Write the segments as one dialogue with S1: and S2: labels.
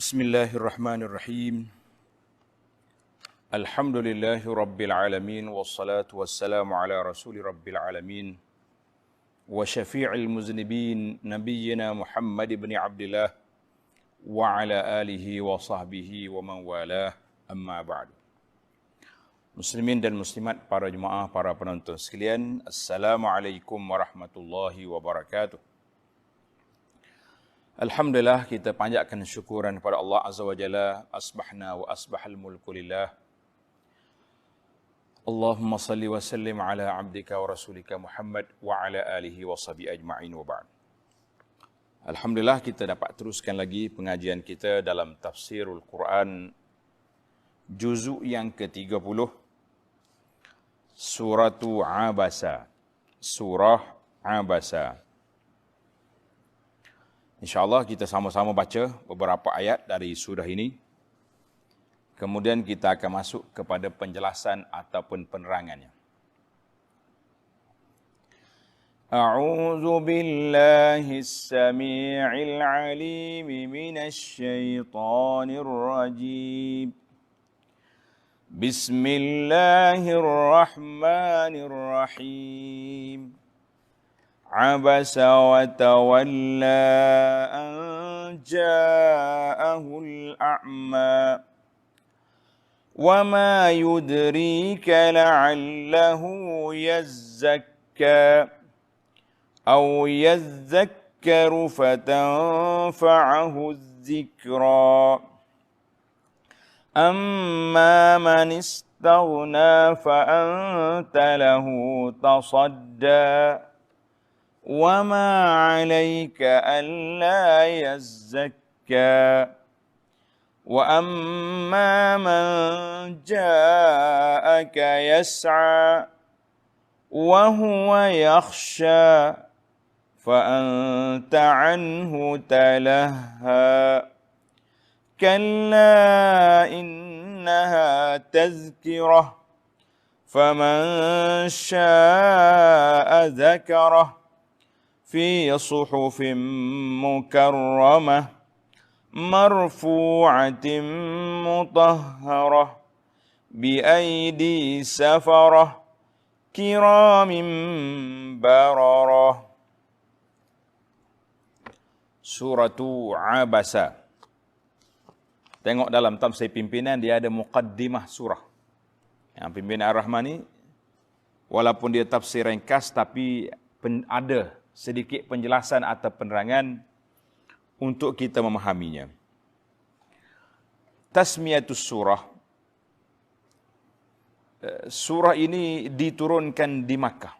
S1: Bismillahirrahmanirrahim. Alhamdulillahi rabbil alamin wassalatu wassalamu ala rasuli rabbil alamin wa syafi'il muznibin nabiyyina Muhammad ibn Abdillah wa ala alihi wa sahbihi wa man walah, amma ba'du. Muslimin dan muslimat, para jemaah, para penonton sekalian, Assalamualaikum warahmatullahi wabarakatuh. Alhamdulillah, kita panjatkan syukuran kepada Allah Azza wa Jalla. Asbahna wa asbahal mulku lillah. Allahumma salli wa sallim ala abdika wa rasulika Muhammad wa ala alihi wa sahbihi ajma'in wa ba'd. Alhamdulillah, kita dapat teruskan lagi pengajian kita dalam tafsirul Quran juzuk yang ke-30, suratu Abasa, surah Abasa. InsyaAllah kita sama-sama baca beberapa ayat dari surah ini. Kemudian kita akan masuk kepada penjelasan ataupun penerangannya. A'udzu billahis samii'il 'aliim minasy syaithaanir rajiim. Bismillahirrahmanirrahim. عبس وتولى أن جاءه الأعمى وما يدريك لعله يزكى أو يذكر فتنفعه الذكرى أما من استغنى فأنت له تصدى وما عليك ألا يزكى وأما من جاءك يسعى وهو يخشى فأنت عنه تلهى كلا إنها تذكرة فمن شاء ذكره في صحف مكرمة مرفوعة مطهرة بأيدي سفرة كرام بررة. Suratu Abasa. Tengok dalam tafsir pimpinan, dia ada muqaddimah surah. Yang pimpinan Ar-Rahman ni, walaupun dia tafsir ringkas, tapi ada sedikit penjelasan atau penerangan untuk kita memahaminya. Tasmiyatus surah. Surah ini diturunkan di Makkah.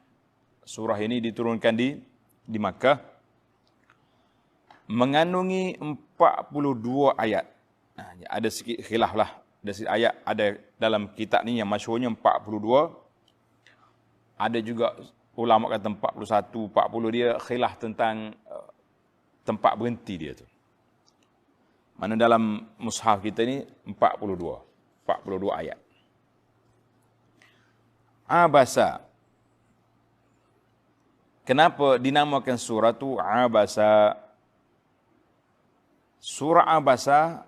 S1: Surah ini diturunkan di Makkah. Mengandungi 42 ayat. Ada sikit khilaf lah. Ada sikit ayat ada dalam kitab ni yang masyhurnya 42. Ada juga ulama kata 41, 40, dia khilaf tentang tempat berhenti dia tu. Mana dalam mushaf kita ni 42 ayat. Abasa. Kenapa dinamakan surah tu Abasa? Surah Abasa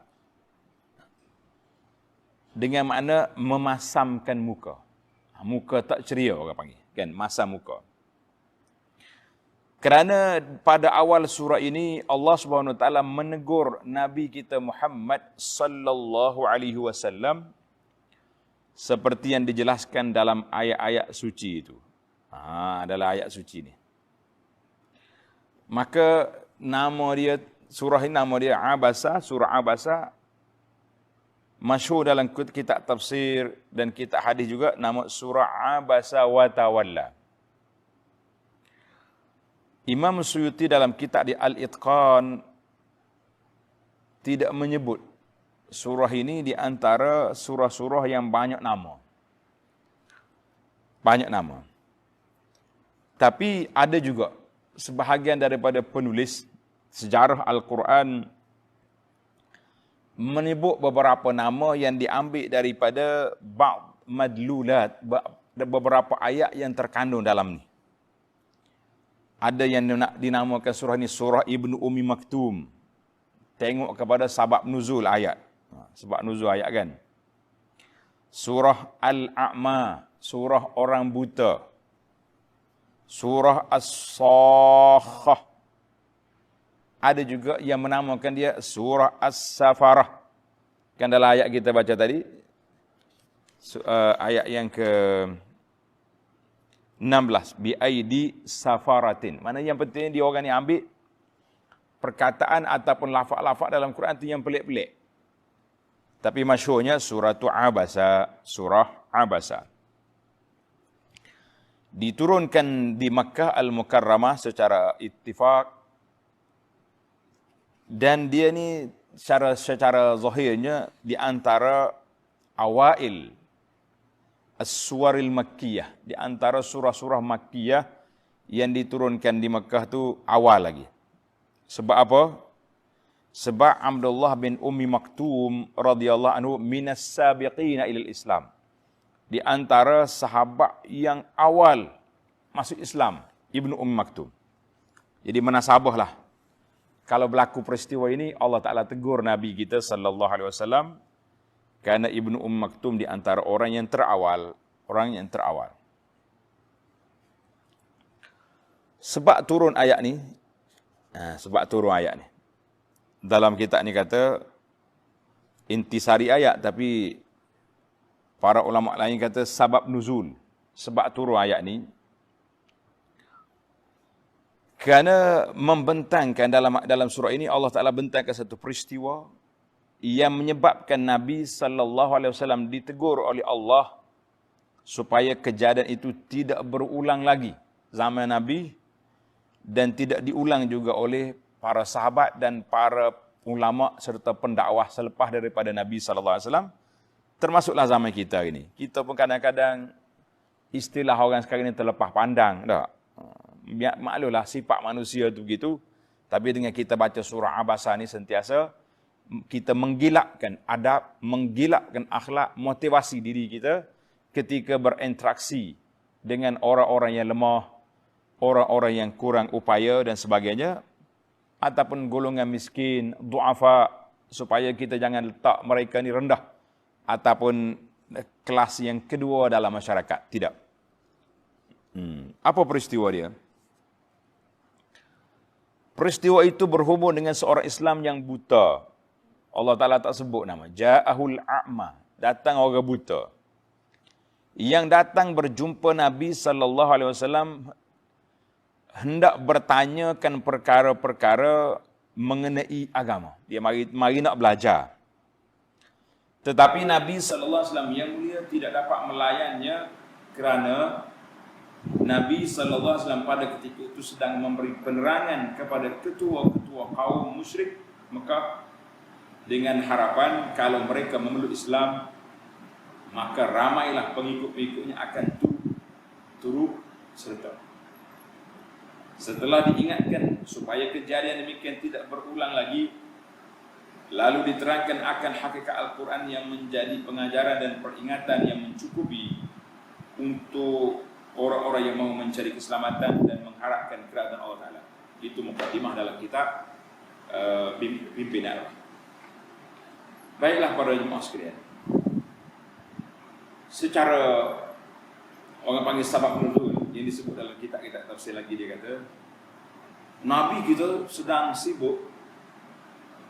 S1: dengan makna memasamkan muka. Muka tak ceria orang panggil. Kan, masam muka. Kerana pada awal surah ini Allah Subhanahu Wa Taala menegur Nabi kita Muhammad sallallahu alaihi wasallam seperti yang dijelaskan dalam ayat-ayat suci itu. Adalah ayat suci ni. Maka nama dia, surah ini nama dia Abasa, surah Abasa. Masyhur dalam kitab tafsir dan kitab hadis juga nama surah Abasa wa Tawalla. Imam Suyuti dalam kitab di Al-Itqan tidak menyebut surah ini di antara surah-surah yang banyak nama. Banyak nama. Tapi ada juga sebahagian daripada penulis sejarah Al-Quran menyebut beberapa nama yang diambil daripada ba'd madlulat, beberapa ayat yang terkandung dalam ni. Ada yang nak dinamakan surah ni surah Ibnu Ummi Maktum. tengok kepada sebab nuzul ayat. Sebab nuzul ayat kan. Surah Al-A'ma, surah orang buta. Surah As-Sakhah. Ada juga yang menamakan dia surah As-Safarah. Kan dalam ayat kita baca tadi, ayat yang ke 16, bi'aidi safaratin. Mana yang penting dia orang ni ambil perkataan ataupun lafaz-lafaz dalam Quran tu yang pelik-pelik. Tapi masyhurnya surah Abasa, surah Abasa. Diturunkan di Makkah Al-Mukarramah secara ittifaq, dan dia ni secara zahirnya di antara awail As-Suwaril Makkiyah, di antara surah-surah Makkiyah yang diturunkan di Makkah tu awal lagi. Sebab apa? Sebab Abdullah bin Ummi Maktum radhiyallahu anhu minas sabiqina ilal Islam. Di antara sahabat yang awal masuk Islam, Ibnu Ummi Maktum. Jadi menasabahlah. Kalau berlaku peristiwa ini, Allah Ta'ala tegur Nabi kita sallallahu alaihi wasallam, karena Ibnu Maktum di antara orang yang terawal. Sebab turun ayat ni, dalam kitab ni kata, intisari ayat, tapi para ulama lain kata sebab nuzul. Sebab turun ayat ni, kerana membentangkan dalam surah ini, Allah Ta'ala bentangkan satu peristiwa yang menyebabkan Nabi SAW ditegur oleh Allah supaya kejadian itu tidak berulang lagi zaman Nabi dan tidak diulang juga oleh para sahabat dan para ulama serta pendakwah selepas daripada Nabi SAW, termasuklah zaman kita ini. Kita pun kadang-kadang istilah orang sekarang ini terlepas pandang. Maklumlah sifat manusia itu begitu, tapi dengan kita baca surah Abasa ni sentiasa kita menggilakkan adab, menggilakkan akhlak, motivasi diri kita ketika berinteraksi dengan orang-orang yang lemah, orang-orang yang kurang upaya dan sebagainya, ataupun golongan miskin, du'afa, supaya kita jangan letak mereka ni rendah, ataupun kelas yang kedua dalam masyarakat. Tidak. Apa peristiwa dia? Peristiwa itu berhubung dengan seorang Islam yang buta. Allah Ta'ala tak sebut nama. Ja'ahul a'ma. Datang orang buta. Yang datang berjumpa Nabi SAW hendak bertanyakan perkara-perkara mengenai agama. Dia mari nak belajar. Tetapi Nabi SAW yang mulia tidak dapat melayannya kerana Nabi SAW pada ketika itu sedang memberi penerangan kepada ketua-ketua kaum musyrik Mekah dengan harapan kalau mereka memeluk Islam, maka ramailah pengikut-pengikutnya akan turut serta. Setelah diingatkan supaya kejadian demikian tidak berulang lagi, lalu diterangkan akan hakikat Al-Quran yang menjadi pengajaran dan peringatan yang mencukupi untuk orang-orang yang mau mencari keselamatan dan mengharapkan kerajaan Allah Ta'ala. Itu mukadimah dalam kitab pimpinan. Baiklah para jemaah sekalian. Secara orang panggil sabab nuzul yang disebut dalam kitab-kitab tafsir lagi, dia kata Nabi kita sedang sibuk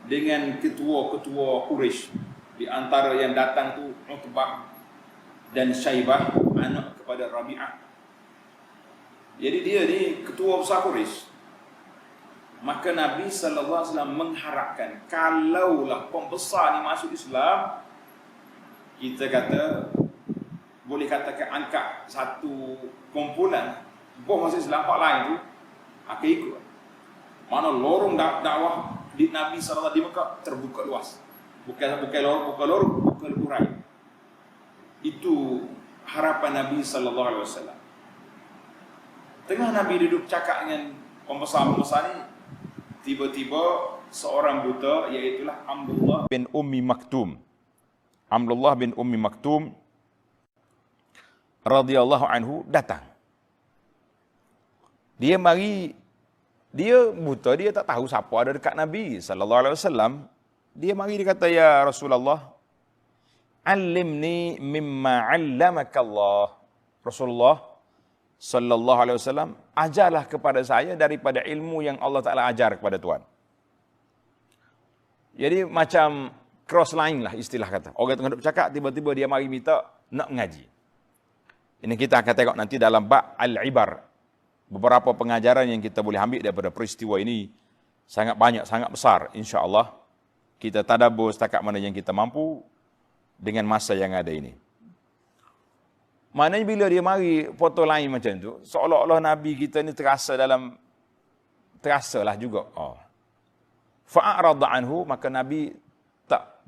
S1: dengan ketua-ketua Quraisy. Di antara yang datang tu Utbah dan Syaibah, anak kepada Rabi'ah. Jadi dia ni ketua besar Quraisy. Maka Nabi SAW mengharapkan kalaulah pembesar ni masuk Islam, kita kata boleh katakan angkat satu kumpulan boh masuk Islam, hak lain tu akan ikut. Mana lorong dakwah di Nabi SAW di Mekah terbuka luas. Bukan lorong, bukan lurai. Itu harapan Nabi SAW. Tengah Nabi duduk cakap dengan pembesar-pembesar ni, tiba-tiba seorang buta, iaitulah Abdullah bin Ummi Maktum. Abdullah bin Ummi Maktum radhiyallahu anhu datang. Dia mari Dia buta, dia tak tahu siapa ada dekat Nabi sallallahu alaihi wasallam. Dia mari dia kata, "Ya Rasulullah, allimni mimma 'allamaka Allah." Rasulullah sallallahu alaihi wasallam, ajarlah kepada saya daripada ilmu yang Allah Taala ajar kepada Tuhan. Jadi macam cross line lah istilah kata. Orang tengah duk bercakap, tiba-tiba dia mari minta nak mengaji. Ini kita akan tengok nanti dalam bab al-ibar. Beberapa pengajaran yang kita boleh ambil daripada peristiwa ini sangat banyak, sangat besar. InsyaAllah kita tadabbur setakat mana yang kita mampu dengan masa yang ada ini. Maknanya bila dia mari foto lain macam tu, seolah-olah Nabi kita ni terasalah juga. Fa'arada anhu, maka Nabi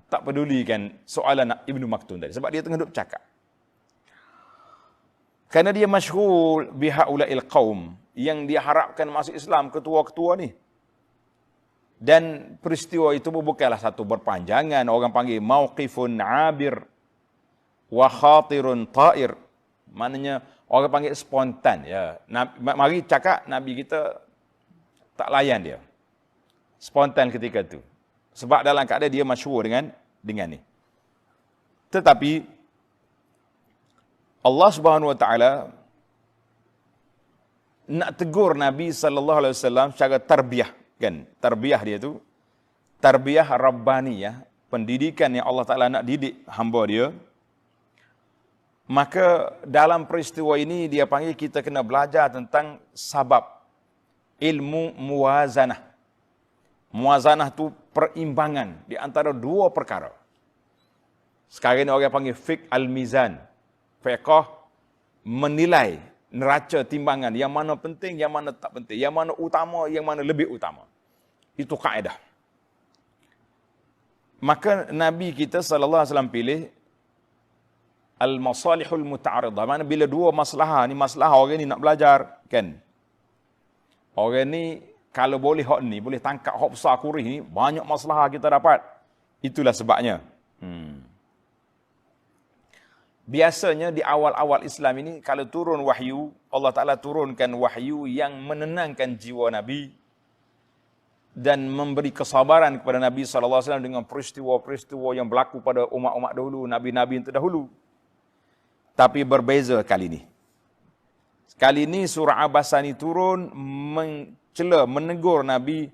S1: tak pedulikan soalan Ibnu Maktum tadi. Sebab dia tengah duk bercakap. Kerana dia masyhur bihaula'il qaum, yang dia harapkan masuk Islam, ketua-ketua ni. Dan peristiwa itu bukanlah satu berpanjangan. Orang panggil mauqifun abir wa khatirun ta'ir. Maknanya orang panggil spontan. Ya. Mari cakap, Nabi kita tak layan dia. Spontan ketika itu. Sebab dalam keadaan dia masyhur dengan ni. Tetapi Allah Subhanahu wa taala nak tegur Nabi sallallahu alaihi wasallam secara tarbiyah, kan? Tarbiyah dia tu tarbiyah rabbaniyah, pendidikan yang Allah Taala nak didik hamba dia. Maka dalam peristiwa ini dia panggil kita kena belajar tentang sabab ilmu muwazanah. Muwazanah tu perimbangan di antara dua perkara. Sekarang ini orang panggil fiqh al-mizan. Fiqh menilai neraca timbangan yang mana penting, yang mana tak penting, yang mana utama, yang mana lebih utama. Itu kaedah. Maka Nabi kita sallallahu alaihi wasallam pilih al-masalihul muta'aridah. Mana bila dua masalah ni, masalah orang ni nak belajar, kan? Orang ni kalau boleh hak ni, boleh tangkap hak besar kurih ni, banyak masalah kita dapat. Itulah sebabnya. Biasanya di awal-awal Islam ini, kalau turun wahyu, Allah Ta'ala turunkan wahyu yang menenangkan jiwa Nabi dan memberi kesabaran kepada Nabi SAW dengan peristiwa-peristiwa yang berlaku pada umat-umat dahulu, Nabi-Nabi yang terdahulu. Tapi berbeza kali ini. Kali ini surah Abasani turun menegur Nabi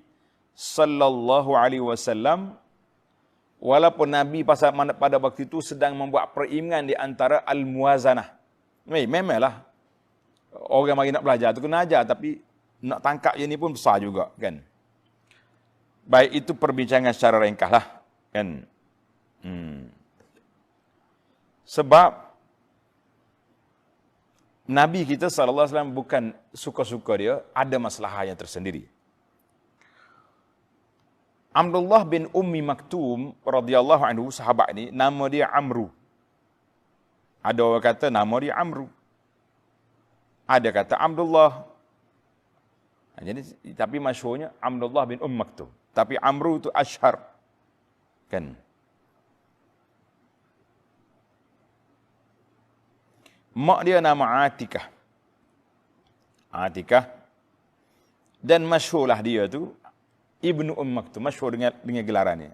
S1: sallallahu alaihi wasallam, walaupun Nabi pada waktu itu sedang membuat perimbangan di antara al-muwazanah. Memanglah orang mari nak belajar tu kena ajar, tapi nak tangkap yang ni pun besar juga, kan? Baik, itu perbincangan secara ringkaslah, kan? Sebab Nabi kita sallallahu alaihi wasallam bukan suka-suka dia, ada masalah yang tersendiri. Abdullah bin Ummi Maktum radhiyallahu anhu, sahabat ni, nama dia Amru. Ada orang kata nama dia Amru. Ada kata Abdullah. Jadi tapi masyhurnya Abdullah bin Ummi Maktum. Tapi Amru itu asyhar. Kan? Mak dia nama Atikah. Atikah. Dan masyhurlah dia tu Ibnu Maktum, masyhur dengan gelarannya.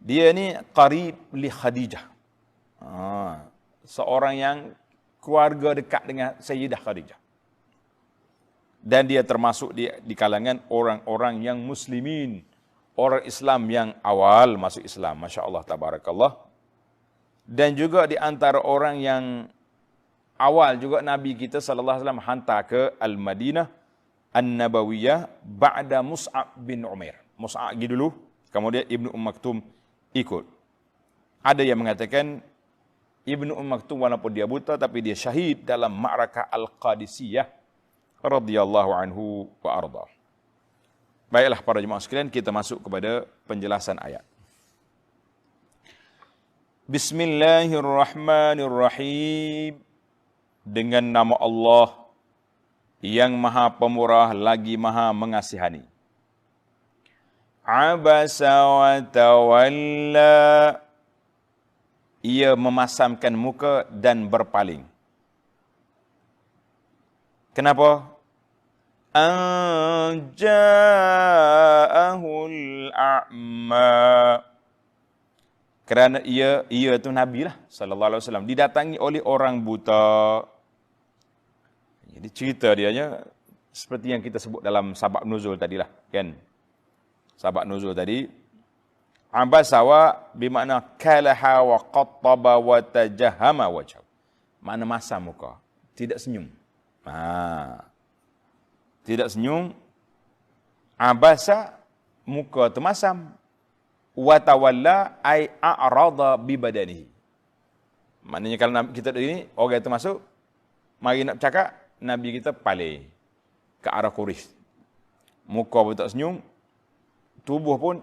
S1: Dia ni qarib li Khadijah. Seorang yang keluarga dekat dengan Sayyidah Khadijah. Dan dia termasuk di kalangan orang-orang yang muslimin, orang Islam yang awal masuk Islam. Masya Allah, tabarakallah. Dan juga di antara orang yang awal juga Nabi kita sallallahu alaihi wasallam hantar ke Al-Madinah An-Nabawiyah ba'da Mus'ab bin Umair. Mus'ab pergi dulu, kemudian Ibnu Maktum ikut. Ada yang mengatakan Ibnu Maktum walaupun dia buta tapi dia syahid dalam Ma'rakah Al-Qadisiyah radhiyallahu anhu wa arda. Baiklah para jemaah sekalian, kita masuk kepada penjelasan ayat. Bismillahirrahmanirrahim. Dengan nama Allah yang Maha Pemurah lagi Maha Mengasihani. Abasa wa tawalla. Ia memasamkan muka dan berpaling. Kenapa? an ja'ahul a'ma. Kerana ia tu Nabi lah sallallahu alaihi wasallam didatangi oleh orang buta. Jadi cerita dianya seperti yang kita sebut dalam sabab nuzul tadilah, kan? Sabab nuzul tadi abasa wa bermakna kalaha wa qattaba wa tajahama wajh. Makna masam muka, tidak senyum. Tidak senyum. Abasa muka termasam. Wa tawalla ay a'rada bi badanihi. Maknanya kalau kita ini orang itu masuk, mari nak bercakap, Nabi kita paling ke arah Quraisy. Muka pun tak senyum, tubuh pun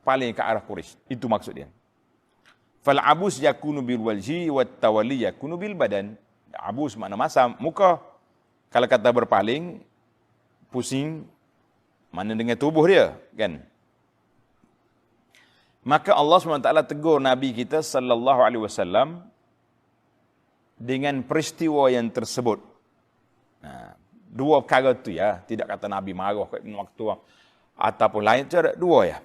S1: paling ke arah Quraisy. Itu maksud dia. Fal abus yakunu bil wajhi wat tawalli yakunu bil badan. Abus makna masam, muka. Kalau kata berpaling, pusing, mana dengan tubuh dia, kan? Maka Allah SWT tegur Nabi kita sallallahu alaihi wasallam dengan peristiwa yang tersebut. Dua perkara tu ya, tidak kata Nabi marah kat waktu ataupun lain, tu ada dua ya.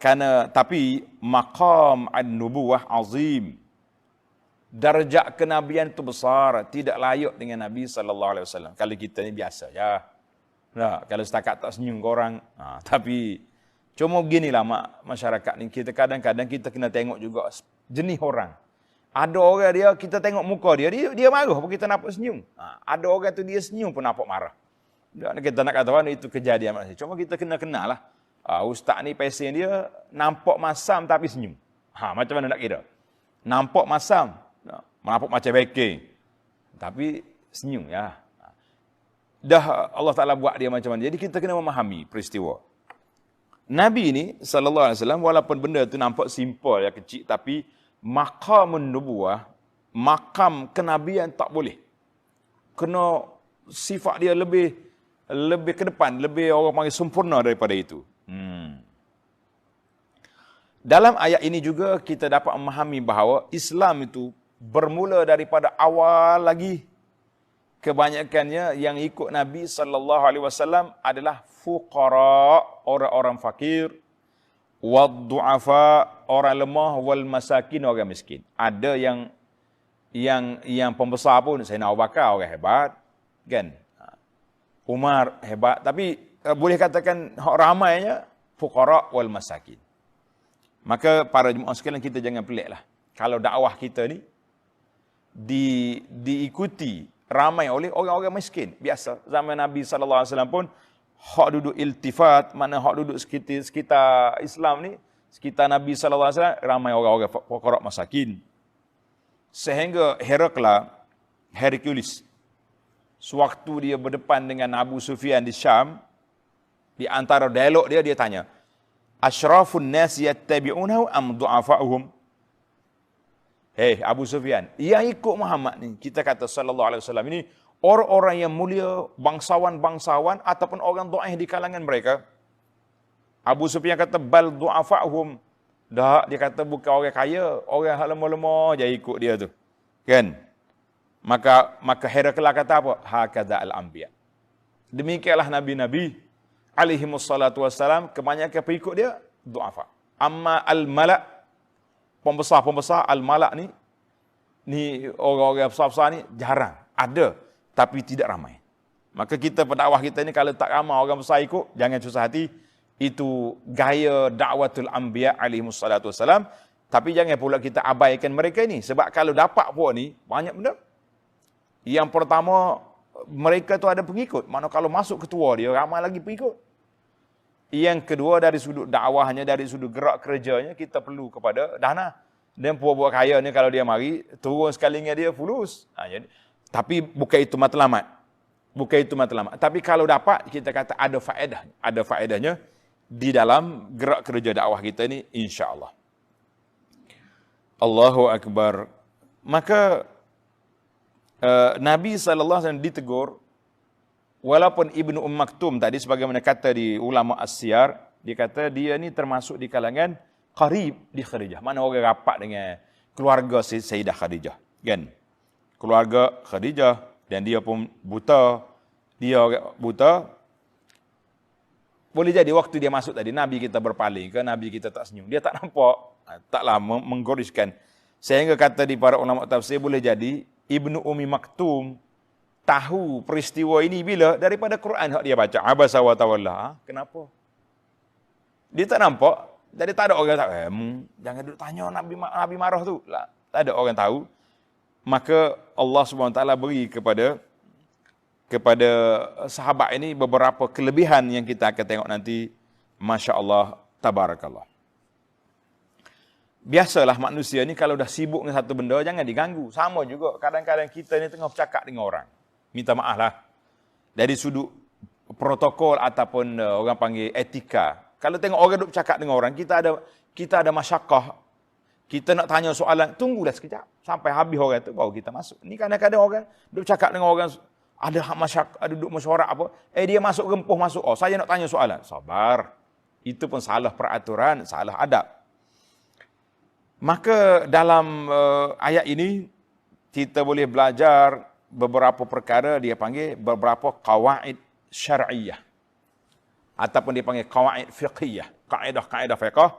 S1: Karena tapi maqam an-nubuwah azim. Darjat kenabian itu besar, tidak layak dengan Nabi sallallahu alaihi wasallam. Kalau kita ni biasa ya. Nah, kalau setakat tak senyum ke orang, tapi cuma beginilah masyarakat ni, kita kadang-kadang kita kena tengok juga jenis orang. Ada orang dia, kita tengok muka dia marah pun kita nampak senyum. Ada orang tu dia senyum pun nampak marah. Dan kita nak kata itu kejadian manusia. Cuma kita kena kenal lah. Ustaz ni pesen dia nampak masam tapi senyum. Macam mana nak kira? Nampak masam, nampak macam backing, tapi senyum ya. Dah Allah Ta'ala buat dia macam mana. Jadi kita kena memahami peristiwa. Nabi ini sallallahu alaihi wasallam walaupun benda tu nampak simple ya, kecil, tapi maqamun nubuwah, makam kenabian tak boleh. Kena sifat dia lebih ke depan, lebih orang panggil sempurna daripada itu. Dalam ayat ini juga kita dapat memahami bahawa Islam itu bermula daripada awal lagi. Kebanyakannya yang ikut Nabi sallallahu alaihi wasallam adalah fuqara, orang-orang fakir, wad du'afa, orang lemah, wal masakin, orang miskin. Ada yang pembesar pun, Sayyidina Abu Bakar orang hebat, kan? Umar hebat, tapi boleh katakan ramainya fuqara wal masakin. Maka para jemaah sekalian, kita jangan peliklah kalau dakwah kita ni diikuti ramai oleh orang-orang miskin. Biasa zaman Nabi sallallahu alaihi wasallam pun hak duduk iltifat, mana hak duduk sekitar Islam ni, sekitar Nabi sallallahu alaihi wasallam ramai orang-orang fuqara masakin. Sehingga Hercules sewaktu dia berdepan dengan Abu Sufyan di Syam, di antara dialog dia tanya, asyrafun nas yattabi'unahu am du'afa'uhum? Abu Sufyan, yang ikut Muhammad ni, kita kata sallallahu alaihi wasallam ini, orang-orang yang mulia, bangsawan-bangsawan ataupun orang dhaif di kalangan mereka. Abu Sufyan kata bal du'afa'uhum. Dah, dia kata bukan orang kaya, orang lemah-lemah je ikut dia tu. Kan? Maka Herakla kata apa? Hakadha al-anbiya. Demikianlah nabi-nabi alaihimussalatu wassalam, kebanyakan pengikut dia du'afa. Amma al-malak, pembesar-pembesar, al-malak ni orang-orang besar-besar ni jarang. Ada, tapi tidak ramai. Maka kita pendakwah kita ni kalau tak ramai orang besar ikut, jangan susah hati. Itu gaya da'watul anbiya alaihimussalatu wassalam. Tapi jangan pula kita abaikan mereka ni. Sebab kalau dapat puak ni, banyak benda. Yang pertama, mereka tu ada pengikut. Mana kalau masuk ketua dia, ramai lagi pengikut. Yang kedua, dari sudut dakwahnya, dari sudut gerak kerjanya, kita perlu kepada dana. Dan puak-puak kaya ni kalau dia mari, turun sekalinya dia fulus. Tapi bukan itu matlamat. Bukan itu matlamat. Tapi kalau dapat, kita kata ada faedah. Ada faedahnya di dalam gerak kerja dakwah kita ni, insya-Allah. Allahu Akbar. Maka Nabi SAW ditegur, walaupun Ibnu Maktum tadi sebagaimana kata di ulama as-siyar, dia kata dia ni termasuk di kalangan qarib di Khadijah. Mana orang rapat dengan keluarga Sayyidah Khadijah, kan? Keluarga Khadijah, dan dia pun buta, Dia orang buta. Boleh jadi waktu dia masuk tadi, Nabi kita berpaling ke, Nabi kita tak senyum. Dia tak nampak, taklah menggoriskan. Sehingga kata di para ulama tafsir, boleh jadi Ibnu Ummi Maktum tahu peristiwa ini bila? Daripada Quran yang dia baca. Abasa wa tawalla. Kenapa? Dia tak nampak. Jadi tak ada orang tahu. Jangan duduk tanya Nabi marah tu. Lah, tak ada orang tahu. Maka Allah SWT beri kepada sahabat ini beberapa kelebihan yang kita akan tengok nanti. Masya Allah, tabarakallah. Biasalah manusia ni kalau dah sibuk dengan satu benda, jangan diganggu. Sama juga, kadang-kadang kita ni tengah bercakap dengan orang. Minta maaf lah. Dari sudut protokol ataupun orang panggil etika. Kalau tengok orang duduk bercakap dengan orang, kita ada masyarakat. Kita nak tanya soalan, tunggulah sekejap. Sampai habis orang tu, baru kita masuk. Ni kadang-kadang orang duduk bercakap dengan orang, ada masyarakat, ada duduk mesyuarat apa. Dia masuk rempuh masuk. Oh, saya nak tanya soalan. Sabar. Itu pun salah peraturan, salah adab. Maka dalam ayat ini, kita boleh belajar beberapa perkara, dia panggil beberapa qawaid syar'iyah. Ataupun dia panggil qawaid fiqhiyah. Kaedah-kaedah fiqh.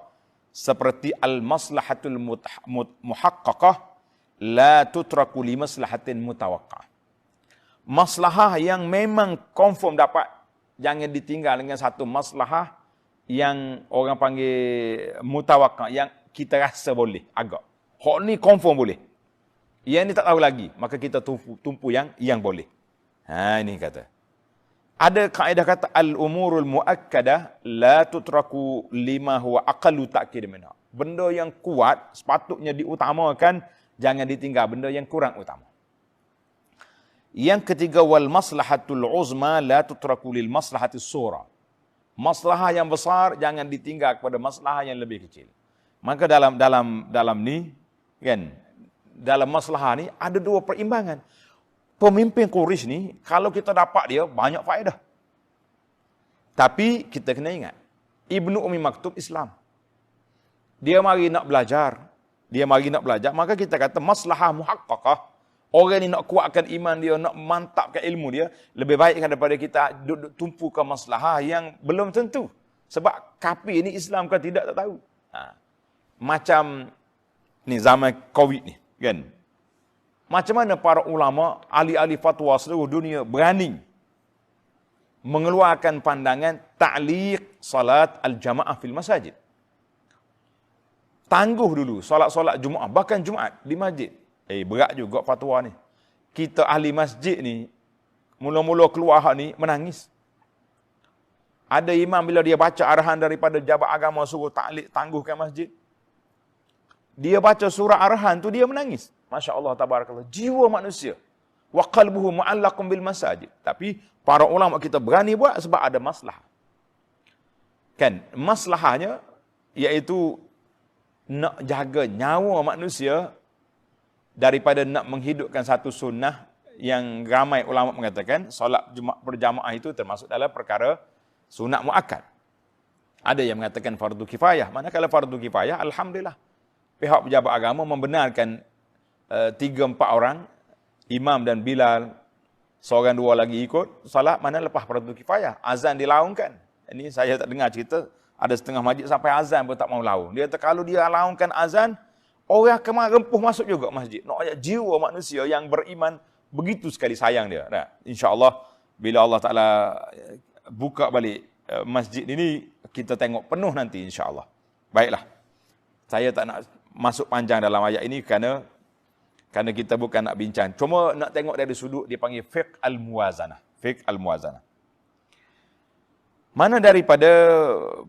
S1: Seperti al-maslahatul muhaqqaqah la tutraku li maslahatin mutawaqqah. Maslahah yang memang confirm dapat, jangan ditinggal dengan satu maslahah yang orang panggil mutawaqqah, yang kita rasa boleh agak. Hak ni confirm boleh. Yang ni tak tahu lagi, maka kita tumpu yang boleh. Ini kata. Ada kaedah kata al-umurul muakkadah la tutraku lima huwa aqallu ta'kid minha. Benda yang kuat sepatutnya diutamakan, jangan ditinggal benda yang kurang utama. Yang ketiga, wal maslahatul uzma la tutraku lil maslahatis sura. Maslahah yang besar jangan ditinggal kepada maslahah yang lebih kecil. Maka dalam ni kan, dalam maslahah ni ada dua perimbangan. Pemimpin Quraisy ni kalau kita dapat dia banyak faedah. Tapi kita kena ingat, Ibnu Ummi Maktum Islam. Dia mari nak belajar, maka kita kata maslahah muhaqqaqah. Orang ni nak kuatkan iman dia, nak mantapkan ilmu dia, lebih baik daripada kita duduk tumpu ke maslahah yang belum tentu. Sebab kafir ni Islam kan tidak tak tahu. Macam ni zaman Covid ni, kan? Macam mana para ulama, ahli-ahli fatwa seluruh dunia berani mengeluarkan pandangan ta'liq salat al-jamaah fil masajid. Tangguh dulu solat-solat Jumaat, bahkan Jumaat di masjid. Berat juga fatwa ni. Kita ahli masjid ni, mula-mula keluar ni menangis. Ada imam bila dia baca arahan daripada jabat agama suruh ta'liq, tangguhkan masjid. Dia baca surah arahan tu, dia menangis. Masya Allah, tabarakallah. Jiwa manusia. Wa qalbuhu mu'allaqun bil masajid. Tapi para ulama kita berani buat sebab ada masalah. Kan? Masalahnya iaitu nak jaga nyawa manusia daripada nak menghidupkan satu sunnah yang ramai ulama mengatakan solat Jumaat berjamaah itu termasuk dalam perkara sunat muakkad. Ada yang mengatakan fardu kifayah. Manakala fardu kifayah, alhamdulillah, pihak pejabat agama membenarkan 3-4 orang, imam dan Bilal, seorang dua lagi ikut solat mana lepas fardu kifayah. Azan dilaungkan. Ini saya tak dengar cerita, ada setengah masjid sampai azan pun tak mau laung. Dia kata kalau dia laungkan azan, orang akan rempuh masuk juga masjid. Nak ajak jiwa manusia yang beriman, begitu sekali sayang dia. Nah, insya-Allah bila Allah Taala buka balik masjid ini, kita tengok penuh nanti insya-Allah. Baiklah. Saya tak nak masuk panjang dalam ayat ini kerana kita bukan nak bincang. Cuma nak tengok dari sudut dia panggil fiqh al-muwazanah. Fiqh al-muwazanah. Mana daripada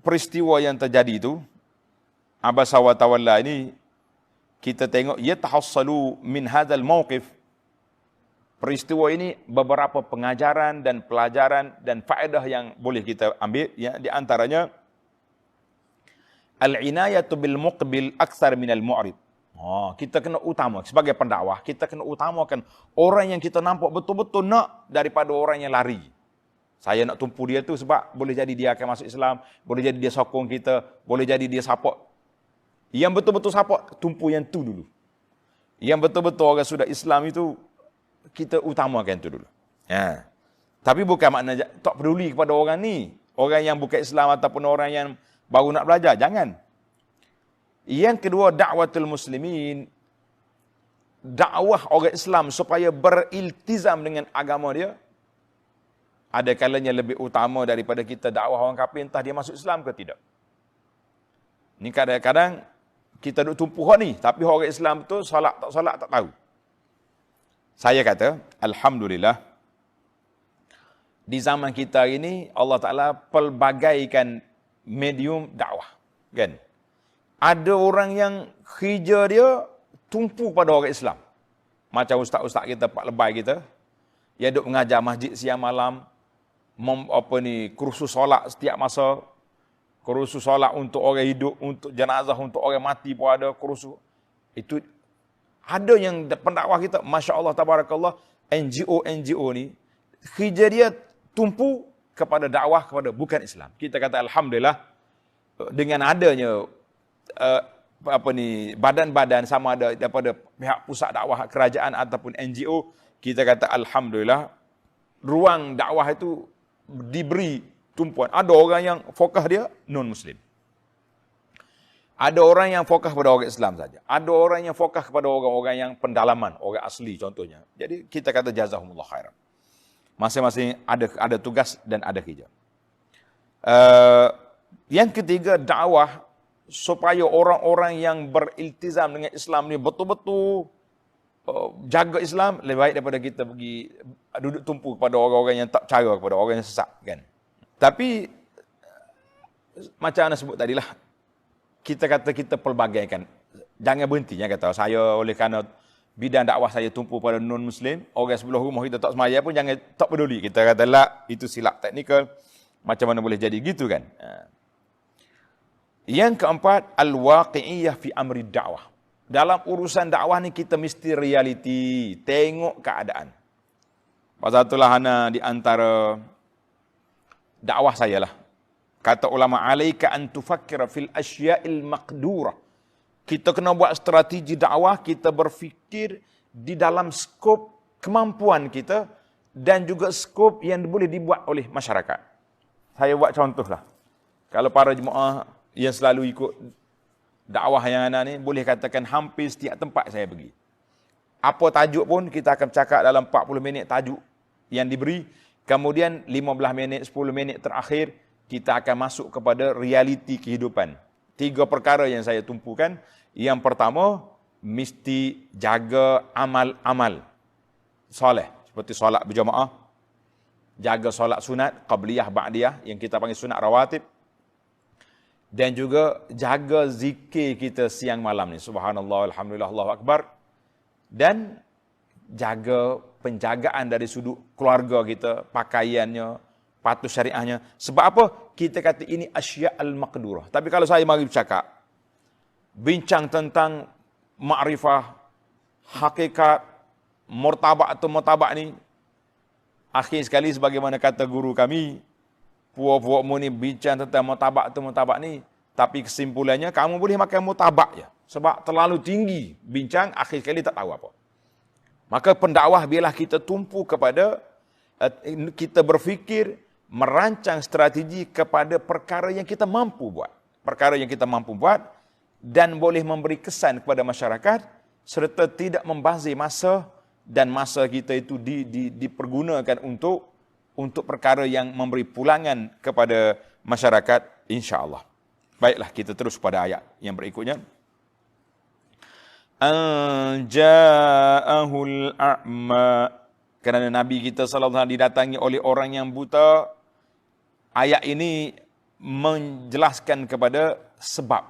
S1: peristiwa yang terjadi itu, abasa wa tawalla ini, kita tengok yatahassalu min hadzal mauqif. Peristiwa ini beberapa pengajaran dan pelajaran dan faedah yang boleh kita ambil, ya, di antaranya al-inayatu bil muqbil akthar min al-mu'rid. Kita kena utama sebagai pendakwah, kita kena utamakan orang yang kita nampak betul-betul nak daripada orang yang lari. Saya nak tumpu dia tu sebab boleh jadi dia akan masuk Islam, boleh jadi dia sokong kita, boleh jadi dia support. Yang betul-betul support, tumpu yang tu dulu. Yang betul-betul orang sudah Islam itu, kita utamakan itu dulu. Ya. Tapi bukan maknanya tak peduli kepada orang ni. Orang yang bukan Islam ataupun orang yang baru nak belajar. Jangan. Yang kedua, da'watul muslimin. Dakwah orang Islam supaya beriltizam dengan agama dia. Ada kalanya lebih utama daripada kita dakwah orang kafir, entah dia masuk Islam ke tidak. Ni kadang-kadang kita duk tumpu ni, tapi orang Islam tu solat tak tahu. Saya kata, alhamdulillah, di zaman kita ini Allah Ta'ala pelbagaikan medium dakwah. Kan? Ada orang yang kerja dia tumpu pada orang Islam. Macam ustaz-ustaz kita, Pak Lebay kita, dia duk mengajar masjid siang malam, kursus solat setiap masa, kursus solat untuk orang hidup, untuk jenazah, untuk orang mati pun ada kursus. Itu ada yang pendakwah kita, Masya Allah, Tabarakallah, NGO ni, kerja dia tumpu kepada dakwah kepada bukan Islam. Kita kata alhamdulillah, dengan adanya badan-badan sama ada daripada pihak pusat dakwah kerajaan ataupun NGO, kita kata alhamdulillah, ruang dakwah itu diberi tumpuan. Ada orang yang fokus dia non-Muslim. Ada orang yang fokus kepada orang Islam saja. Ada orang yang fokus kepada orang-orang yang pendalaman, orang asli contohnya. Jadi kita kata jazahumullah khairan. Masing-masing ada tugas dan ada kerja. Yang ketiga, dakwah supaya orang-orang yang beriltizam dengan Islam ni betul-betul jaga Islam, lebih baik daripada kita pergi duduk tumpu kepada orang-orang yang tak cara, kepada orang yang sesat, kan. Tapi macam Anda sebut tadilah, kita kata kita pelbagaikan. Jangan berhenti, jangan kata saya oleh kerana bidang dakwah saya tumpu pada non-Muslim, orang sebelah rumah kita tak semaya pun jangan tak peduli. Kita kata lah, itu silap teknikal. Macam mana boleh jadi gitu, kan. Yang keempat, al-waqi'iyah fi amri dakwah. Dalam urusan dakwah ni kita mesti realiti, tengok keadaan. Pasal itulah ana di antara dakwah saya lah. Kata ulama, alaika an tufakkira fil asya'il maqdurah. Kita kena buat strategi dakwah, kita berfikir di dalam skop kemampuan kita dan juga skop yang boleh dibuat oleh masyarakat. Saya buat contoh lah. Kalau para jemaah yang selalu ikut dakwah yang ana ni, boleh katakan hampir setiap tempat saya pergi. Apa tajuk pun kita akan cakap dalam 40 minit tajuk yang diberi. Kemudian 15 minit, 10 minit terakhir kita akan masuk kepada realiti kehidupan. 3 perkara yang saya tumpukan. Yang pertama, mesti jaga amal-amal soleh. Seperti solat berjamaah, jaga solat sunat, qabliyah, ba'diyah, yang kita panggil sunat rawatib. Dan juga jaga zikir kita siang malam ni. Subhanallah, alhamdulillah, Allahu akbar. Dan jaga penjagaan dari sudut keluarga kita, pakaiannya, patuh syariahnya. Sebab apa? Kita kata ini asya'al maqdurah. Tapi kalau saya mari bercakap, bincang tentang ma'rifah, hakikat, murtabak atau murtabak ni, akhir sekali sebagaimana kata guru kami, puak-puak mu ni bincang tentang murtabak atau murtabak ni, tapi kesimpulannya kamu boleh makan murtabak je. Sebab terlalu tinggi bincang, akhir sekali tak tahu apa. Maka pendakwah biarlah kita tumpu kepada, kita berfikir, merancang strategi kepada perkara yang kita mampu buat. Perkara yang kita mampu buat dan boleh memberi kesan kepada masyarakat serta tidak membazir masa dan masa kita itu dipergunakan untuk perkara yang memberi pulangan kepada masyarakat, insya-Allah. Baiklah, kita terus pada ayat yang berikutnya. Anja'ahul a'ma. Kerana Nabi kita sallallahu alaihi wasallam didatangi oleh orang yang buta. Ayat ini menjelaskan kepada sebab.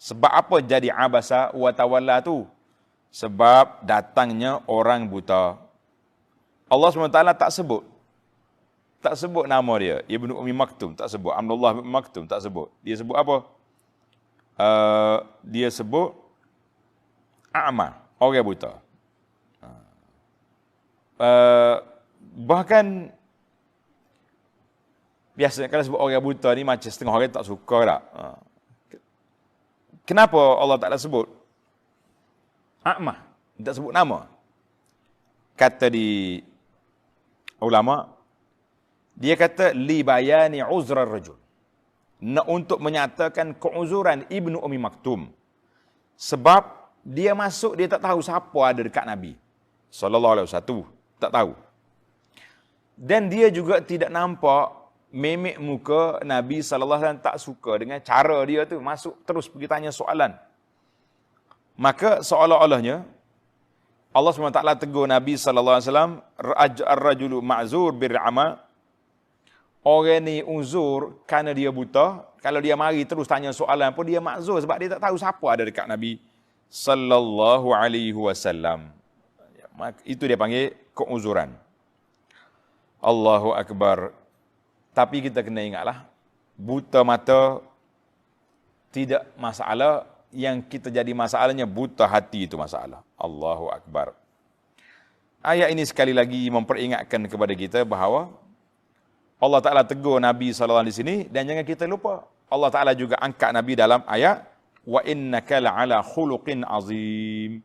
S1: Sebab apa jadi abasa wa tawalla tu? Sebab datangnya orang buta. Allah SWT tak sebut. Tak sebut nama dia. Ibnu Ummi Maktum tak sebut. Abdullah bin Maktum tak sebut. Dia sebut apa? Dia sebut a'ma, orang buta. Bahkan biasanya kalau sebut orang buta ni macam setengah orang tak suka tak. Kenapa Allah Ta'ala sebut a'ma? Tak sebut nama. Kata di ulama, dia kata li bayani uzrar rajul. Untuk menyatakan keuzuran Ibnu Ummi Maktum. Sebab dia masuk, dia tak tahu siapa ada dekat Nabi sallallahu alaihi wasallam, tak tahu. Dan dia juga tidak nampak memek muka Nabi sallallahu alaihi wasallam, tak suka dengan cara dia tu, masuk terus pergi tanya soalan. Maka seolah-olahnya Allah SWT tegur Nabi sallallahu alaihi wasallam, ar-rajulu ma'zur bil amal. Orang ni uzur kerana dia buta. Kalau dia mari terus tanya soalan pun dia ma'zur sebab dia tak tahu siapa ada dekat Nabi sallallahu alaihi wasallam. Itu dia panggil keuzuran. Allahu akbar. Tapi kita kena ingatlah, buta mata tidak masalah, yang kita jadi masalahnya buta hati itu masalah. Allahu akbar. Ayat ini sekali lagi memperingatkan kepada kita bahawa Allah Ta'ala tegur Nabi SAW di sini, dan jangan kita lupa, Allah Ta'ala juga angkat Nabi dalam ayat, wa innaka la'ala khuluqin azim.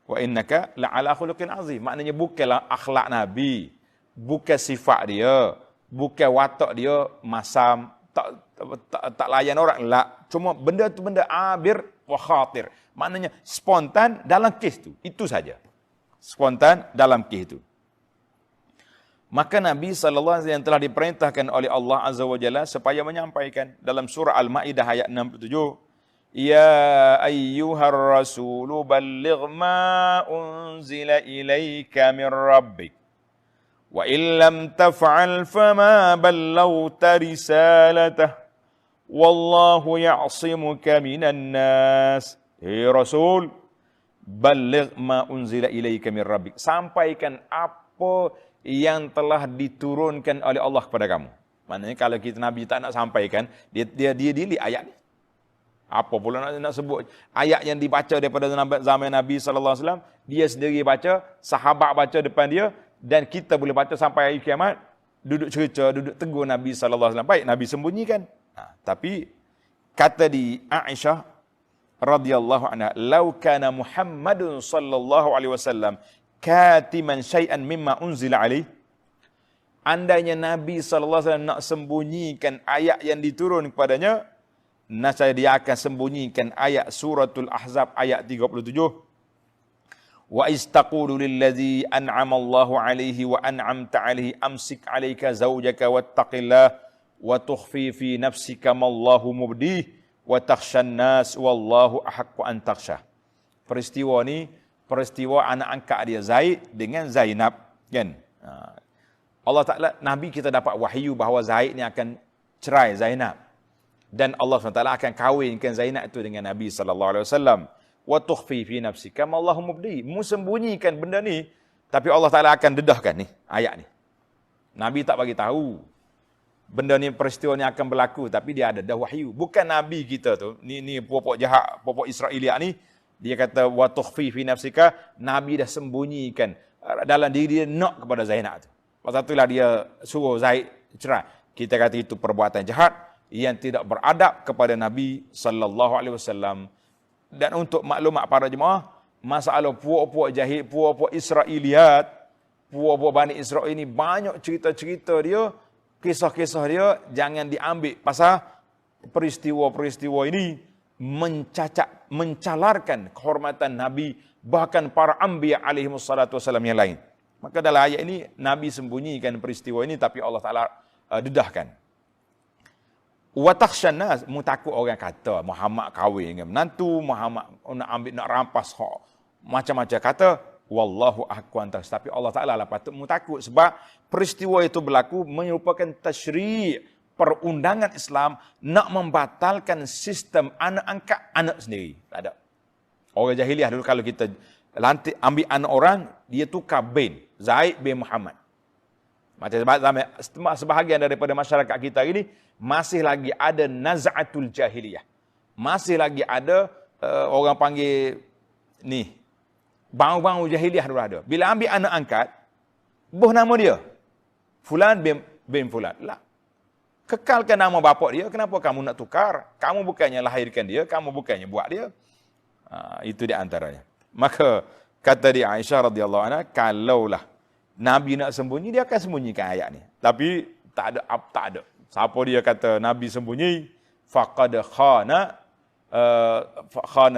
S1: Wa innaka la'ala khuluqin azim. Maknanya bukanlah akhlak Nabi, bukan sifat dia, bukan watak dia masam, tak layan orang, lah. Cuma benda tu benda abir wa khatir. Maknanya spontan dalam kes tu, itu saja. Spontan dalam kes tu. Maka Nabi SAW yang telah diperintahkan oleh Allah Azza wa Jalla supaya menyampaikan dalam surah Al-Ma'idah ayat 67, Ya ayyuhar rasulu balligh ma unzila ilaika min rabbik. Wa illam taf'al fama ballawta risalatah. Wallahu ya'simuka minan nas. Hei Rasul, balligh ma unzila ilaika min rabbik. Sampaikan apa yang telah diturunkan oleh Allah kepada kamu. Maknanya kalau kita Nabi tak nak sampaikan, dia delete ayat ni. Apa pula nak sebut ayat yang dibaca daripada zaman Nabi sallallahu alaihi wasallam, dia sendiri baca, sahabat baca depan dia, dan kita boleh baca sampai hari kiamat, duduk cerita, duduk tegur Nabi sallallahu alaihi wasallam. Baik, Nabi sembunyikan. Tapi kata di Aisyah radhiyallahu anha, "Lau kana Muhammadun sallallahu alaihi wasallam katiman syai'an mimma unzila alaih." Andainya Nabi sallallahu alaihi wasallam nak sembunyikan ayat yang diturun kepadanya, nascaya dia akan sembunyikan ayat suratul Ahzab ayat 37. Wa istaqulu lillazi an'ama Allahu alaihi wa an'amta alaihi amsik alayka zawjaka wattaqillah wa tukhfi fi nafsika ma Allahu mubdih wa takhshan nas wallahu ahaqqu an takhshah. Peristiwa ni peristiwa anak angkat dia Zaid dengan Zainab, kan? Allah Ta'ala, Nabi kita dapat wahyu bahawa Zaid ni akan cerai Zainab. Dan Allah SWT akan kahwinkan Zainab itu dengan Nabi SAW. Wa tukhfi fi nafsika ma Allahu mubdi. Mu sembunyikan benda ni, tapi Allah Ta'ala akan dedahkan ni, ayat ni. Nabi tak bagi tahu benda ni, peristiwa ni akan berlaku, tapi dia ada dah wahyu. Bukan Nabi kita tu, ni puak-puak jahat, puak-puak Israeliat ni, dia kata wa tukhfi fi nafsika, Nabi dah sembunyikan dalam diri dia nak kepada Zainab tu. Pasal itulah dia suruh Zaid cerai. Kita kata itu perbuatan jahat yang tidak beradab kepada Nabi sallallahu alaihi wasallam. Dan untuk maklumat para jemaah, masalah puak-puak jahil, puak-puak Israeliat, puak-puak Bani Israel ini banyak cerita-cerita dia, kisah-kisah dia, jangan diambil pasal peristiwa-peristiwa ini mencalarkan kehormatan Nabi, bahkan para anbiya alaihi wassalatu wassalam yang lain. Maka dalam ayat ini Nabi sembunyikan peristiwa ini, tapi Allah Ta'ala dedahkan. Wa takhshan nas, mu takut orang kata Muhammad kahwin dengan menantu, Muhammad nak ambil, nak rampas hak, macam-macam kata. Wallahu ahqqu, tapi Allah Ta'ala lah patut mu takut, sebab peristiwa itu berlaku merupakan tasyri', perundangan Islam nak membatalkan sistem anak angkat anak sendiri. Tak ada. Orang jahiliah dulu kalau kita lantik ambil anak orang, dia tukar bin Zaid bin Muhammad. Macam sebahagian daripada masyarakat kita ini masih lagi ada naz'atul jahiliyah. Masih lagi ada orang panggil ni bau-bau jahiliah dulu ada. Bila ambil anak angkat, buh nama dia Fulan bin Fulan. Lah. Kekalkan nama bapa dia, kenapa kamu nak tukar? Kamu bukannya lahirkan dia, kamu bukannya buat dia. Itu di antaranya. Maka kata di Aisyah radhiyallahu anha, kalaulah Nabi nak sembunyi, dia akan sembunyikan ayat ni. Tapi tak ada. Siapa dia kata Nabi sembunyi, faqad khana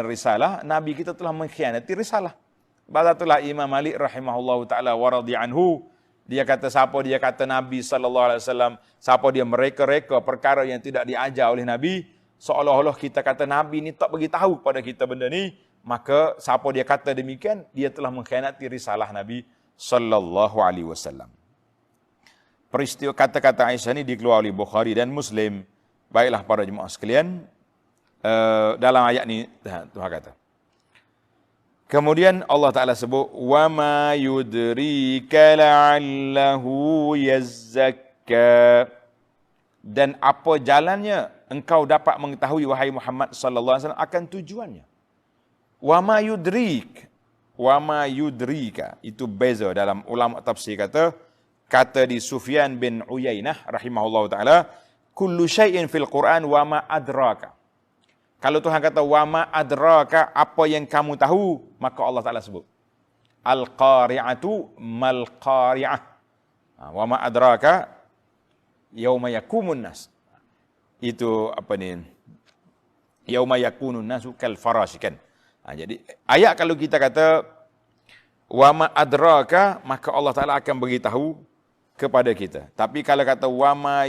S1: risalah, Nabi kita telah mengkhianati risalah. Sebab itulah Imam Malik rahimahullahu taala wa radhi anhu, dia kata siapa dia kata Nabi sallallahu alaihi wasallam, siapa dia mereka-reka perkara yang tidak diajar oleh Nabi, seolah-olah kita kata Nabi ni tak bagi tahu kepada kita benda ni, maka siapa dia kata demikian, dia telah mengkhianati risalah Nabi sallallahu alaihi wasallam. Peristiwa kata-kata Aisyah ni dikeluarkan oleh Bukhari dan Muslim. Baiklah para jemaah sekalian, dalam ayat ni Tuhan kata. Kemudian Allah Ta'ala sebut, وَمَا يُدْرِيكَ لَعَلَّهُ يَزَّكَّى. Dan apa jalannya engkau dapat mengetahui, wahai Muhammad sallallahu alaihi wasallam, akan tujuannya. وَمَا يُدْرِيكَ, وَمَا يُدْرِيكَ, itu beza dalam ulama tafsir kata di Sufyan bin Uyainah rahimahullah ta'ala, kullu syai'in fil Quran wa ma adraka. Kalau Tuhan kata wa ma adraka, apa yang kamu tahu, maka Allah Ta'ala sebut al-qari'atu mal qari'ah. Wa ma adraka yauma yakumun nas. Itu apa ni? Yauma yakunun nasu kal farash kan. Jadi ayat kalau kita kata wa ma adraka, maka Allah Ta'ala akan beritahu kepada kita. Tapi kalau kata wa ma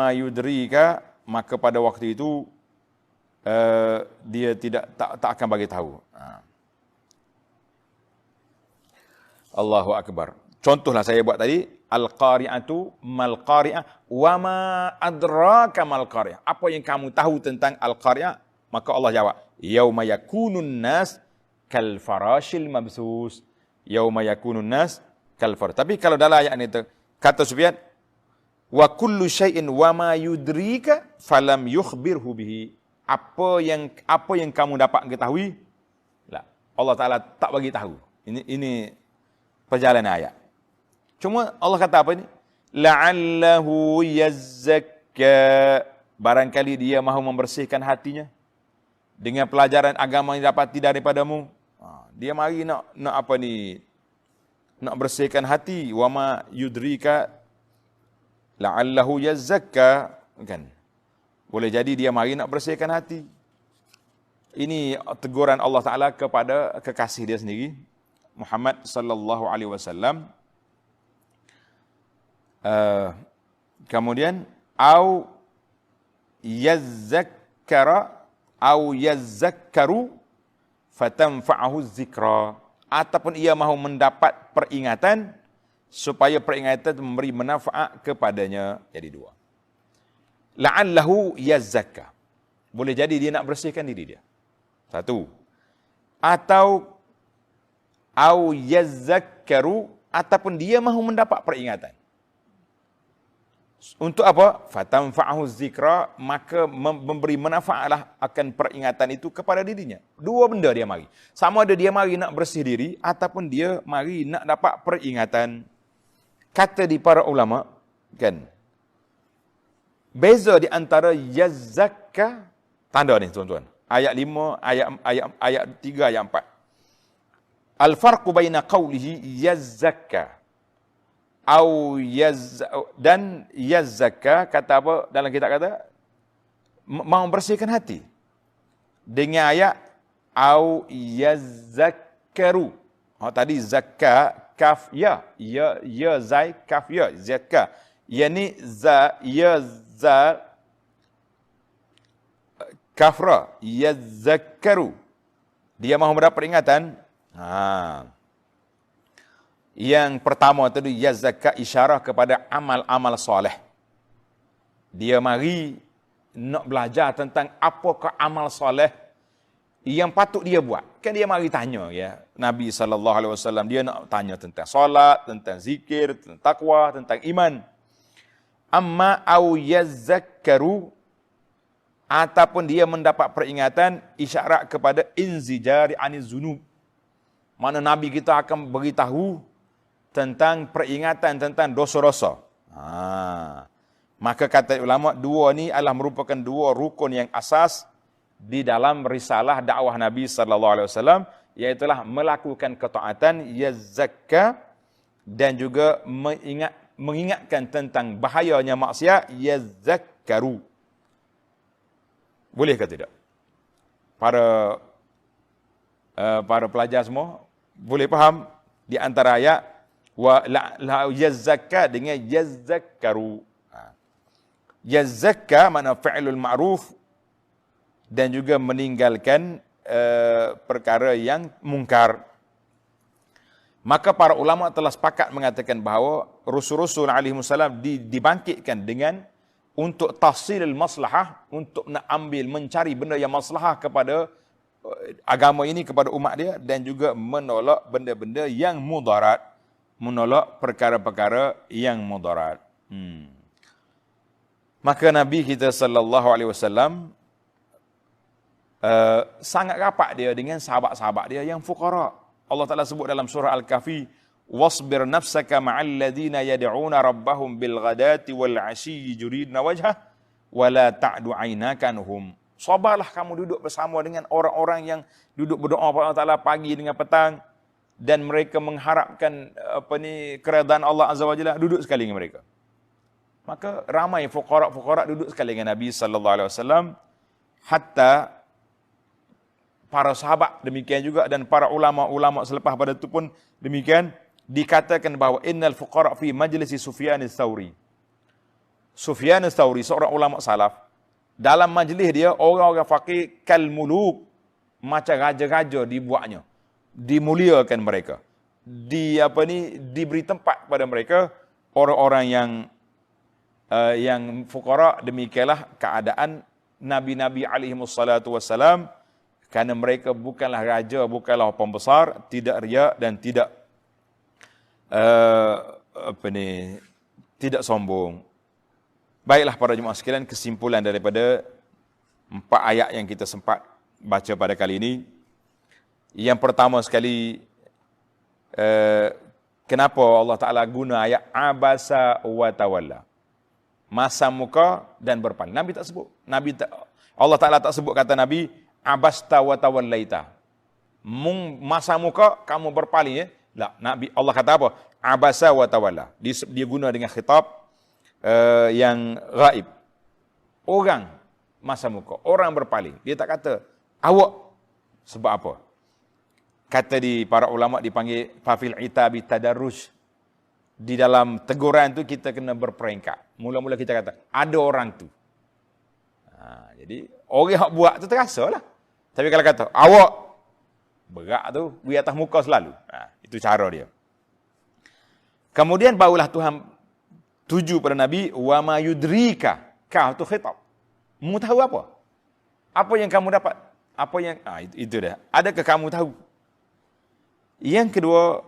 S1: yudrika, maka pada waktu itu dia tak akan bagi tahu. Allahu akbar. Contohlah saya buat tadi, al-qari'atu mal qari'ah wa ma adraka mal qari'ah. Apa yang kamu tahu tentang al-qari'ah? Maka Allah jawab, yauma yakunun nas kal farashil mabsus. Yauma yakunun nas kal farash. Tapi kalau dalam ayat ini kata Sufyan, wa kullu syai'in wa ma yudrika falam yukhbirhu bihi. Apa yang kamu dapat ketahui, Allah Taala tak bagi tahu. Ini perjalanan ayat. Cuma Allah kata apa ini? La'allahu yazzakka. Barangkali dia mahu membersihkan hatinya dengan pelajaran agama yang dapati daripadamu. Dia mari nak apa ni? Nak bersihkan hati. Wa ma yudrika la'allahu yazzakka, kan? Boleh jadi dia mari nak bersihkan hati. Ini teguran Allah Ta'ala kepada kekasih dia sendiri, Muhammad sallallahu alaihi wasallam. Kemudian au yazzakkaru fatanfa'ahu zikra, ataupun ia mahu mendapat peringatan supaya peringatan memberi manfaat kepadanya. Jadi dua. La'allahu yazzakka, boleh jadi dia nak bersihkan diri dia. Satu. Atau au yazzakkaru, ataupun dia mahu mendapat peringatan. Untuk apa? Fatanfa'ahu zikra, maka memberi manfaatlah akan peringatan itu kepada dirinya. Dua benda dia mari. Sama ada dia mari nak bersih diri, ataupun dia mari nak dapat peringatan. Kata di para ulama, kan, beza di antara yazzakka, tanda ni tuan-tuan. Ayat 5, ayat 3, ayat 4. Al-farqu baina qawlihi yazzakka dan yazzakka, kata apa dalam kitab kata? Mau bersihkan hati. Dengan ayat au yazzakkaru. Tadi zakka kaf ya zai kaf ya zakka. Yani za kafra yazzakkaru. Dia mahu mendapat peringatan. Yang pertama tadi yazzakka, isyarah kepada amal-amal soleh. Dia mari nak belajar tentang apakah amal soleh yang patut dia buat. Kan dia mari tanya, ya, Nabi SAW, dia nak tanya tentang solat, tentang zikir, tentang takwa, tentang iman. Amma au yazzakkaru, ataupun dia mendapat peringatan, isyarat kepada inzijari aniz zunub. Mana Nabi kita akan beritahu tentang peringatan tentang dosa-dosa. Maka kata ulama, dua ni adalah merupakan dua rukun yang asas di dalam risalah dakwah Nabi sallallahu alaihi wasallam, iaitulah melakukan ketaatan, yazakka, dan juga mengingatkan tentang bahayanya maksiat, yazakkaru. Boleh ke tidak? Para pelajar semua boleh faham di antara ayat wa la yazakka dengan yazakkaru. Yazakka makna fi'lul ma'ruf dan juga meninggalkan perkara yang mungkar. Maka para ulama telah sepakat mengatakan bahawa Rasul-Rasul alaihi wasallam dibangkitkan dengan untuk tahsilul maslahah, untuk nak ambil mencari benda yang maslahah kepada agama ini, kepada umat dia, dan juga menolak benda-benda yang mudarat, menolak perkara-perkara yang mudarat. Maka Nabi kita sallallahu alaihi wasallam sangat rapat dia dengan sahabat-sahabat dia yang fuqara. Allah Taala sebut dalam surah Al-Kahfi, wasbir nafsaka ma'al ladina yad'una rabbahum bil ghadati wal 'ashiyyi yuridna wajhah wa la ta'du 'ainaka anhum. Sabarlah kamu duduk bersama dengan orang-orang yang duduk berdoa kepada Allah Taala pagi dengan petang dan mereka mengharapkan keredaan Allah Azza wa Jalla, duduk sekali dengan mereka. Maka ramai fuqara duduk sekali dengan Nabi sallallahu alaihi wasallam, hatta para sahabat demikian juga dan para ulama-ulama selepas pada itu pun demikian, dikatakan bahawa innal fuqara fi majlisi Sufyan ats-Tsauri. Sufyan ats-Tsauri seorang ulama salaf, dalam majlis dia orang-orang fakir kal muluk, macam raja-raja dibuatnya, dimuliakan mereka, diberi tempat kepada mereka. Orang-orang yang fuqara, demikianlah keadaan nabi-nabi alaihi wassalatu wassalam, kerana mereka bukanlah raja, bukanlah pembesar, tidak riya dan tidak tidak sombong. Baiklah para jemaah sekalian, kesimpulan daripada 4 ayat yang kita sempat baca pada kali ini. Yang pertama sekali, kenapa Allah Ta'ala guna ayat abasa wa tawalla, masam muka dan berpaling. Nabi tak sebut. Allah Ta'ala tak sebut kata Nabi, abasta wa tawallaita. Masam muka, kamu berpaling. Ya? Tak. Nabi, Allah kata apa? Abasa wa tawalla. Dia guna dengan khitab yang ghaib. Orang masam muka, orang berpaling. Dia tak kata awak. Sebab apa? Kata di para ulama dipanggil fafil itabi tadarruj. Di dalam teguran tu kita kena berperingkat. Mula-mula kita kata, ada orang tu. Jadi, orang yang buat tu terasa lah. Tapi kalau kata, awak, berat tu, di atas muka selalu. Itu cara dia. Kemudian barulah Tuhan tuju pada Nabi, wa ma yudrika, kau tu khitab. Mu tahu apa? Apa yang kamu dapat? Apa yang, itu dah. Adakah kamu tahu? Yang kedua,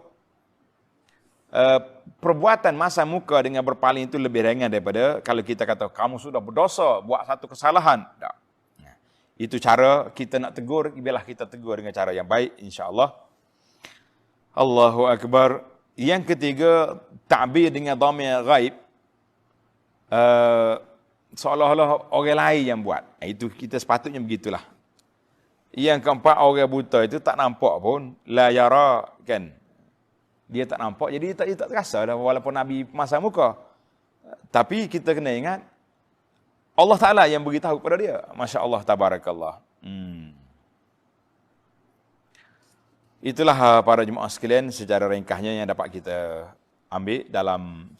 S1: perbuatan masa muka dengan berpaling itu lebih ringan daripada kalau kita kata kamu sudah berdosa, buat satu kesalahan. Tak. Itu cara kita nak tegur, biarlah kita tegur dengan cara yang baik, insya-Allah. Allahu Akbar. Yang ketiga, ta'bir dengan dhamir ghaib, seolah-olah orang lain yang buat. Itu kita sepatutnya begitulah. Yang keempat, orang buta itu tak nampak pun, la yara, kan? Dia tak nampak, jadi dia tak terasa dah, walaupun Nabi masa muka. Tapi kita kena ingat, Allah Ta'ala yang beritahu kepada dia. Masya Allah, tabarakallah. Itulah para jemaah sekalian secara ringkasnya yang dapat kita ambil dalam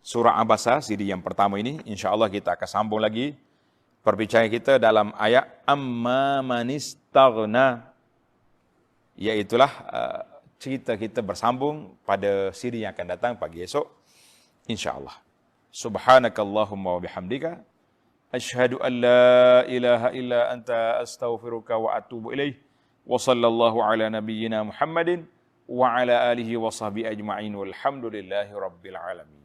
S1: surah Abasa, siri yang pertama ini. InsyaAllah kita akan sambung lagi perbincangan kita dalam ayat amma manistaghna. Iaitulah cerita kita bersambung pada siri yang akan datang pagi esok, insya-Allah. Subhanakallahumma wa bihamdika asyhadu an la ilaha illa anta astaghfiruka wa atubu ilaih. Wa sallallahu ala nabiyyina Muhammadin wa ala alihi wa sahbihi ajma'in walhamdulillahi rabbil alamin.